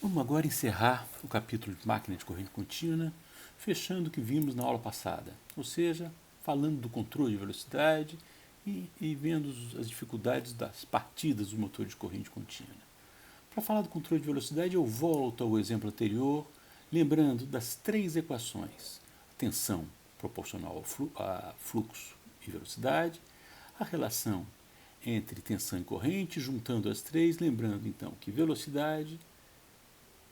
Vamos agora encerrar o capítulo de máquina de corrente contínua, fechando o que vimos na aula passada, ou seja, falando do controle de velocidade e vendo as dificuldades das partidas do motor de corrente contínua. Para falar do controle de velocidade, eu volto ao exemplo anterior, lembrando das três equações: tensão proporcional a fluxo e velocidade, a relação entre tensão e corrente, juntando as três, lembrando então que velocidade,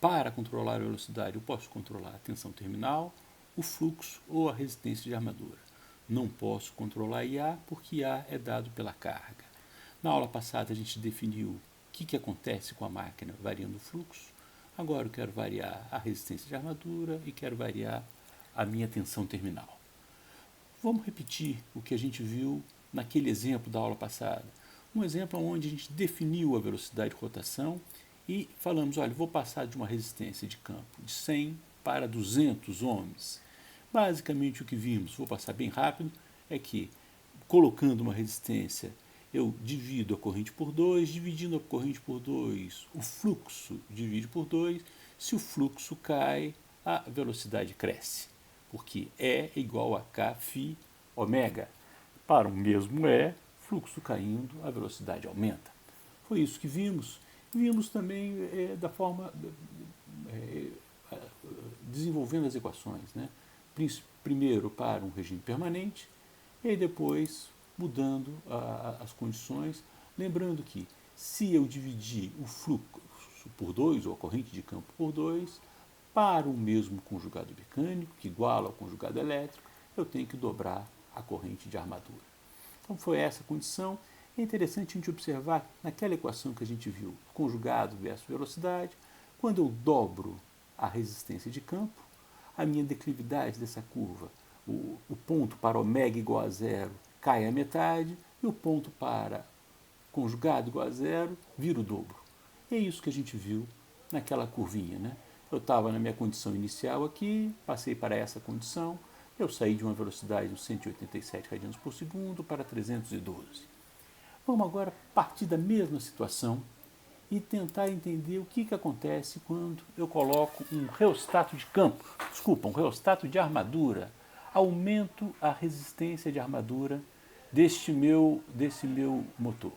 para controlar a velocidade, eu posso controlar a tensão terminal, o fluxo ou a resistência de armadura. Não posso controlar IA porque IA é dado pela carga. Na aula passada a gente definiu o que acontece com a máquina variando o fluxo. Agora eu quero variar a resistência de armadura e quero variar a minha tensão terminal. Vamos repetir o que a gente viu naquele exemplo da aula passada. Um exemplo onde a gente definiu a velocidade de rotação e falamos, olha, vou passar de uma resistência de campo de 100 para 200 ohms. Basicamente o que vimos, vou passar bem rápido, é que colocando uma resistência, eu divido a corrente por 2, dividindo a corrente por 2, o fluxo divide por 2, se o fluxo cai, a velocidade cresce, porque E é igual a K φ ômega. Para o mesmo E, fluxo caindo, a velocidade aumenta. Foi isso que vimos. Vimos também da forma é, desenvolvendo as equações, né? Primeiro para um regime permanente e depois mudando as condições, lembrando que se eu dividir o fluxo por 2 ou a corrente de campo por 2 para o mesmo conjugado mecânico, que iguala ao conjugado elétrico, eu tenho que dobrar a corrente de armadura. Então foi essa a condição. É interessante a gente observar naquela equação que a gente viu, conjugado versus velocidade, quando eu dobro a resistência de campo, a minha declividade dessa curva, o ponto para ômega igual a zero cai à metade e o ponto para conjugado igual a zero vira o dobro. E é isso que a gente viu naquela curvinha, né? Eu estava na minha condição inicial aqui, passei para essa condição, eu saí de uma velocidade de 187 radianos por segundo para 312. Vamos agora partir da mesma situação e tentar entender o que acontece quando eu coloco um reostato de campo, desculpa, um reostato de armadura, aumento a resistência de armadura desse meu motor.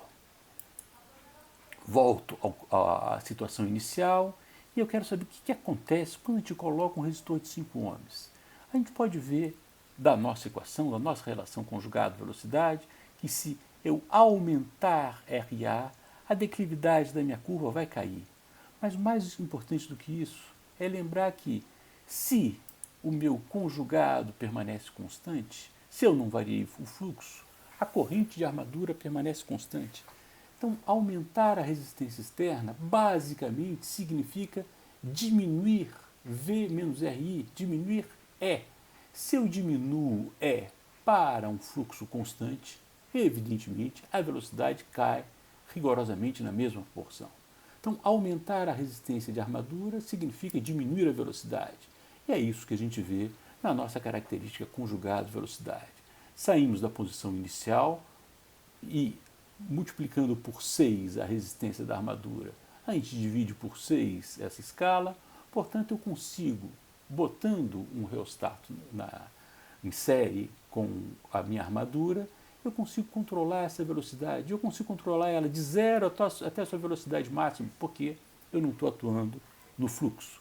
Volto à situação inicial e eu quero saber o que acontece quando a gente coloca um resistor de 5 ohms. A gente pode ver da nossa equação, da nossa relação conjugado-velocidade, que se eu aumentar RA, a declividade da minha curva vai cair. Mas mais importante do que isso é lembrar que se o meu conjugado permanece constante, se eu não variei o fluxo, a corrente de armadura permanece constante. Então, aumentar a resistência externa basicamente significa diminuir V menos RI, diminuir E. Se eu diminuo E para um fluxo constante, evidentemente a velocidade cai rigorosamente na mesma proporção. Então, aumentar a resistência de armadura significa diminuir a velocidade. E é isso que a gente vê na nossa característica conjugada de velocidade. Saímos da posição inicial e multiplicando por 6 a resistência da armadura, a gente divide por 6 essa escala, portanto eu consigo, botando um reostato em série com a minha armadura, eu consigo controlar essa velocidade, eu consigo controlar ela de 0 até a sua velocidade máxima, porque eu não estou atuando no fluxo.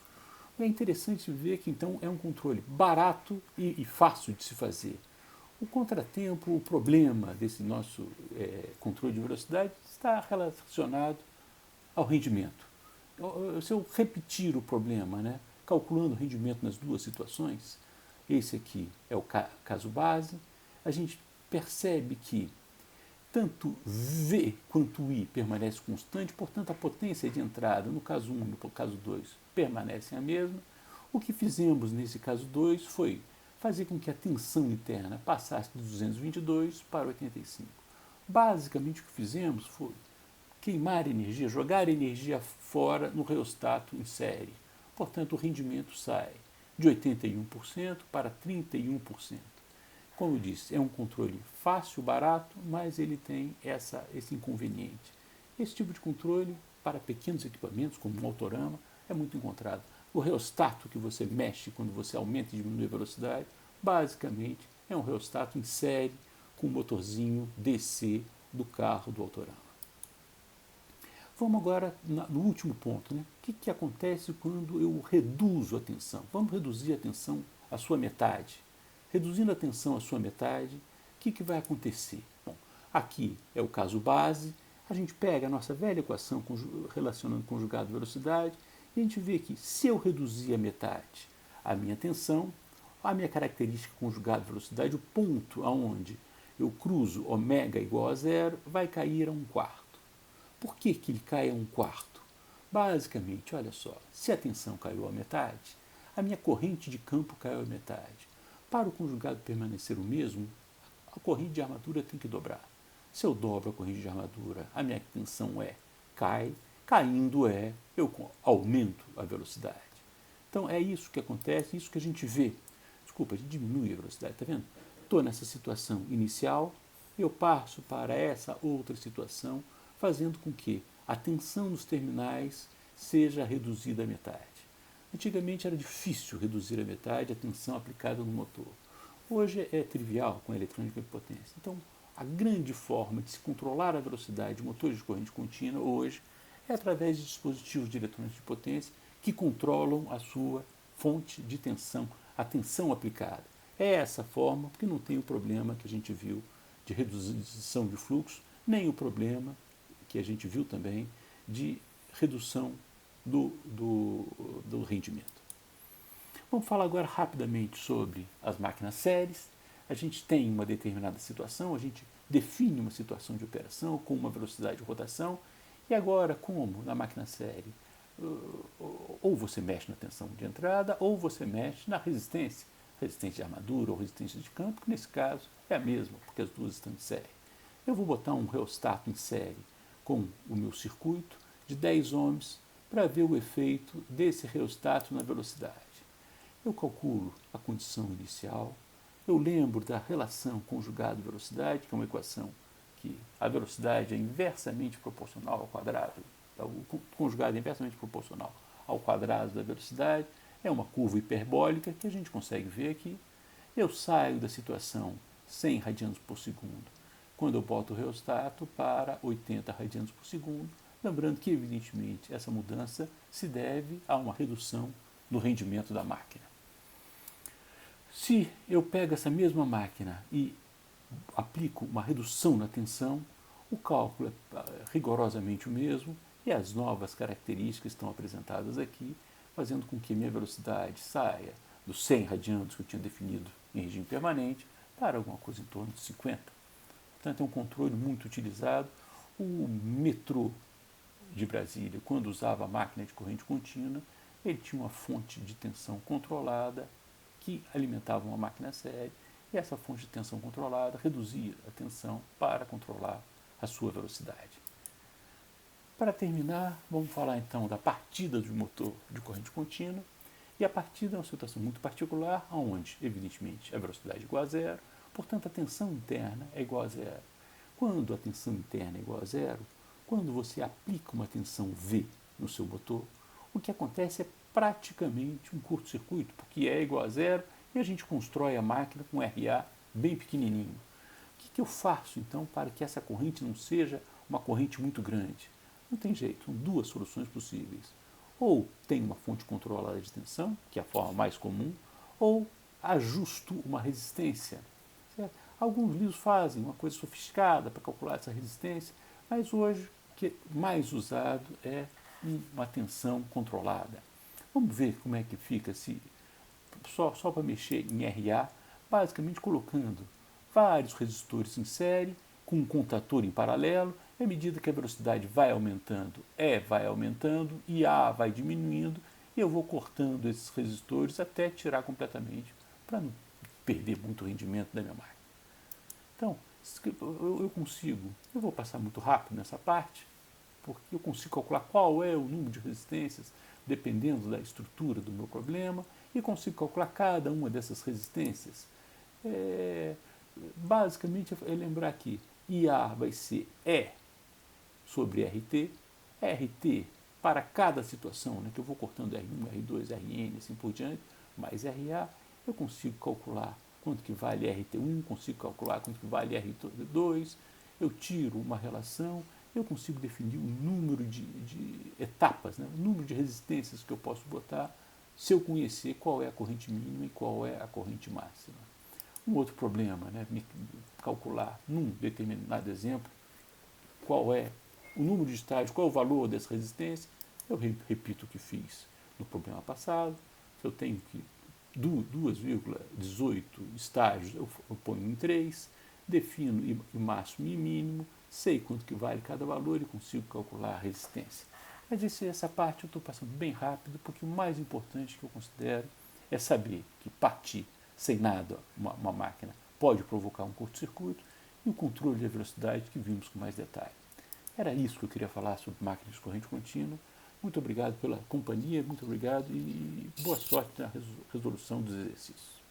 É interessante ver que então é um controle barato e fácil de se fazer. O contratempo, o problema desse nosso controle de velocidade está relacionado ao rendimento. Se eu repetir o problema, né, calculando o rendimento nas duas situações, esse aqui é o caso base, a gente percebe que tanto V quanto I permanece constante, portanto a potência de entrada no caso 1 e no caso 2 permanecem a mesma. O que fizemos nesse caso 2 foi fazer com que a tensão interna passasse de 222 para 85. Basicamente o que fizemos foi queimar energia, jogar energia fora no reostato em série. Portanto, o rendimento sai de 81% para 31%. Como eu disse, é um controle fácil, barato, mas ele tem esse inconveniente. Esse tipo de controle, para pequenos equipamentos, como um autorama, é muito encontrado. O reostato que você mexe quando você aumenta e diminui a velocidade, basicamente é um reostato em série com o motorzinho DC do carro do Autorama. Vamos agora no último ponto, né? O que acontece quando eu reduzo a tensão? Vamos reduzir a tensão à sua metade. Reduzindo a tensão à sua metade, o que vai acontecer? Bom, aqui é o caso base, a gente pega a nossa velha equação relacionando conjugado e velocidade, e a gente vê que se eu reduzir a metade a minha tensão, a minha característica conjugado e velocidade, o ponto aonde eu cruzo ômega igual a zero, vai cair a 1/4. Por que ele cai a 1/4? Basicamente, olha só, se a tensão caiu à metade, a minha corrente de campo caiu à metade. Para o conjugado permanecer o mesmo, a corrente de armadura tem que dobrar. Se eu dobro a corrente de armadura, a minha tensão cai, caindo eu aumento a velocidade. Então é isso que acontece, isso que a gente vê. Desculpa, a gente diminui a velocidade, está vendo? Estou nessa situação inicial, eu passo para essa outra situação, fazendo com que a tensão nos terminais seja reduzida à metade. Antigamente era difícil reduzir a metade a tensão aplicada no motor. Hoje é trivial com a eletrônica de potência. Então, a grande forma de se controlar a velocidade de motores de corrente contínua hoje é através de dispositivos de eletrônica de potência que controlam a sua fonte de tensão, a tensão aplicada. É essa forma, porque não tem o problema que a gente viu de redução de fluxo, nem o problema que a gente viu também de redução do rendimento. Vamos falar agora rapidamente sobre as máquinas séries. A gente tem uma determinada situação, a gente define uma situação de operação com uma velocidade de rotação, e agora, como na máquina série, ou você mexe na tensão de entrada, ou você mexe na resistência de armadura ou resistência de campo, que nesse caso é a mesma, porque as duas estão em série. Eu vou botar um reostato em série com o meu circuito de 10 ohms para ver o efeito desse reostato na velocidade. Eu calculo a condição inicial, eu lembro da relação conjugado-velocidade, que é uma equação que a velocidade é inversamente proporcional ao quadrado, o conjugado é inversamente proporcional ao quadrado da velocidade, é uma curva hiperbólica que a gente consegue ver aqui. Eu saio da situação 100 radianos por segundo quando eu boto o reostato para 80 radianos por segundo, lembrando que, evidentemente, essa mudança se deve a uma redução no rendimento da máquina. Se eu pego essa mesma máquina e aplico uma redução na tensão, o cálculo é rigorosamente o mesmo e as novas características estão apresentadas aqui, fazendo com que minha velocidade saia dos 100 radianos que eu tinha definido em regime permanente para alguma coisa em torno de 50. Portanto, é um controle muito utilizado. O metrô de Brasília, quando usava a máquina de corrente contínua, ele tinha uma fonte de tensão controlada que alimentava uma máquina série, e essa fonte de tensão controlada reduzia a tensão para controlar a sua velocidade. Para terminar, vamos falar então da partida do motor de corrente contínua. E a partida é uma situação muito particular, onde, evidentemente, a velocidade é igual a zero, portanto, a tensão interna é igual a zero. Quando a tensão interna é igual a zero, quando você aplica uma tensão V no seu motor, o que acontece é praticamente um curto-circuito, porque é igual a zero e a gente constrói a máquina com RA bem pequenininho. O que eu faço, então, para que essa corrente não seja uma corrente muito grande? Não tem jeito, são duas soluções possíveis. Ou tem uma fonte controlada de tensão, que é a forma mais comum, ou ajusto uma resistência. Certo? Alguns livros fazem uma coisa sofisticada para calcular essa resistência, mas hoje o que é mais usado é uma tensão controlada. Vamos ver como é que fica só para mexer em RA, basicamente colocando vários resistores em série, com um contator em paralelo, e à medida que a velocidade vai aumentando, vai aumentando, e A vai diminuindo, e eu vou cortando esses resistores até tirar completamente, para não perder muito rendimento da minha máquina. Então, eu vou passar muito rápido nessa parte, porque eu consigo calcular qual é o número de resistências, dependendo da estrutura do meu problema, e consigo calcular cada uma dessas resistências. Basicamente, é lembrar que IA vai ser E sobre RT. RT para cada situação, né, que eu vou cortando R1, R2, Rn, assim por diante, mais Ra, eu consigo calcular quanto que vale RT1, consigo calcular quanto que vale RT2, eu tiro uma relação, eu consigo definir o número de etapas, né, o número de resistências que eu posso botar, se eu conhecer qual é a corrente mínima e qual é a corrente máxima. Um outro problema, né, calcular num determinado exemplo qual é o número de estágios, qual é o valor dessa resistência, eu repito o que fiz no problema passado. Se eu tenho que 2,18 estágios, eu ponho em 3, defino o máximo e mínimo, sei quanto que vale cada valor e consigo calcular a resistência. Mas essa parte eu estou passando bem rápido, porque o mais importante que eu considero é saber que partir sem nada, uma máquina, pode provocar um curto-circuito, e o controle da velocidade que vimos com mais detalhe. Era isso que eu queria falar sobre máquinas de corrente contínua. Muito obrigado pela companhia, muito obrigado e boa sorte na resolução dos exercícios.